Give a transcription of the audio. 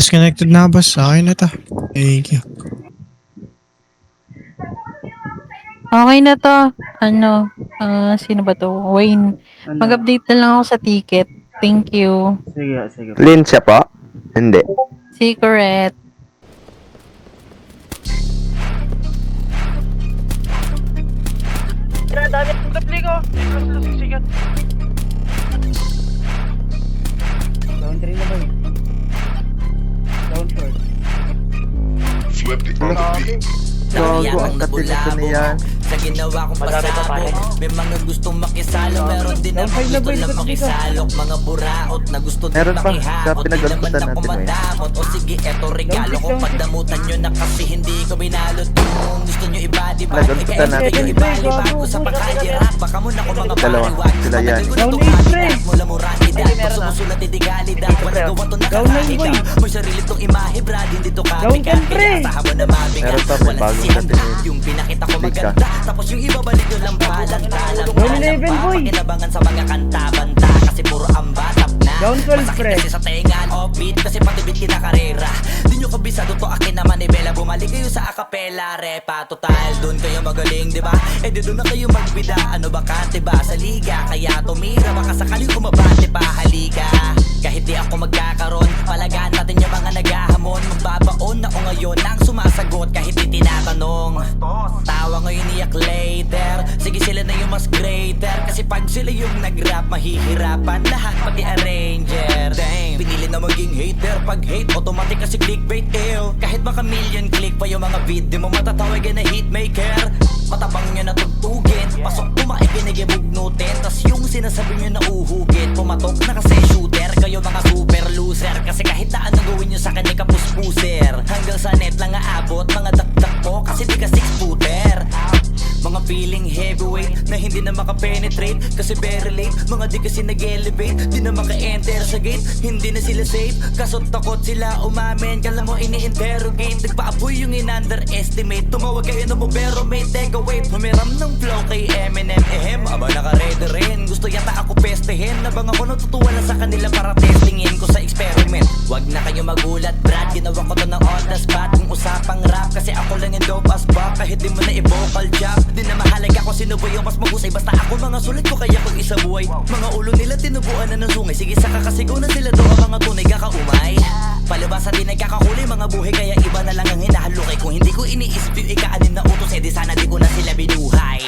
Disconnected na boss. Akin na to. Thank you. Okay na to. Sino ba to? Wayne. Mag-update na lang ako sa ticket. Thank you. Sige. Lin siya po? Hindi. Secret. Dami ang tabli ko. Sikat. Down 3 na ba yun? Down short. Flipped it on the beat. Gago, ang katinito na yan. Sa ginawa kong pasabog, may mga gustong makisalo, meron din na gusto lang makisalok. Mga buraot na gusto din Meron pa, makihakot, sa di naman pinag-alputan ako natin madamot. O sige, eto regalo ko, pagdamutan nyo na kasi hindi ko binalot. Kung gusto nyo ibadi-badi, Pinag-alputan natin kayo yun. ibadi-badi ko sa pagkahirap. Baka muna ko mga Dalawa, pariwag, sila yan. matagal ko na itong habitat, mula muralidad. Pag sumusulat, idigalidad, walang gawa to nakakahidang. May sarili tong imahe, brad, hindi to copycat. Kaya asahan mo na mabigat, Meron pa, may walang bagong sisihan. dating eh. Yung pinakita ko Big ka. maganda, tapos yung iba balik yun lang palang-talang. Down 11, boy. Pakinabangan sa mga kanta-banta, kasi puro ambatap na. Down 12, Masakit pre. kasi sa tengan, offbeat, kasi patibit kinakarera. Di nyo kabisado to, akin naman ni Bella. Bumalik kayo sa acapella, repa. Total, dun kayo magaling, di ba? Eh di dun na kayo magbida. Ano ba kante ba sa liga? Kaya tumira, baka sakaling umabante pa, halika. Kahit di ako magkakaroon, palagaan natin yung mga naghahamon. Magbabaon ako ngayon ang sumasagot kahit di tinatanong. Tawa ngayon iyak later, sige sila na yung mas greater. Kasi pag sila yung nag-rap, mahihirapan lahat pati arranger. Damn, pinili na maging hater. Pag hate, automatic kasi clickbait ill. Kahit baka million click pa yung mga video mo, matatawagan na hitmaker. Matabang nyo na tugtugin, pasok pumakikinig ibugnutin. Tas yung sinasabi nyo na uhugin, pumatok na kasi shooter. Kayo mga super loser, kasi kahit na anong gawin nyo sa akin ay kapuspuser. Hanggang sa net lang aabot, mga dakdak ko, kasi di ka 6-footer. Mga feeling heavyweight na hindi na makapenetrate, kasi very late. Mga di kasi nag-elevate, di na maka-enter sa gate. Hindi na sila safe, kaso takot sila umamin. Kala mo ini-interrogate, nagpaapoy yung in-underestimate. Tumawag kayo na mo pero may take away. Humiram ng flow kay Eminem, aba naka-ready rin. Gusto yata ako pestehin, nabang ako natutuwa na sa kanila para testingin ko sa experiment. Wag na kayo magulat, Brad, ginawa ko to ng on the spot. Kung usapang rap, kasi ako lang yung dope as fuck. Kahit di mo na i-vocal chop, di na mahalaga kung sino ba yung mas mahusay. Basta ako mga sulit ko kaya pag isa buhay. Mga ulo nila tinubuan na ng sungay, sige saka kasigaw na sila doon ang mga tunay kakaumay. Palibasa din nagkakahuli mga buhay, kaya iba na lang ang hinahalukay. Kung hindi ko ini-spit ikaanin na utos, eh di sana di ko na sila binuhay.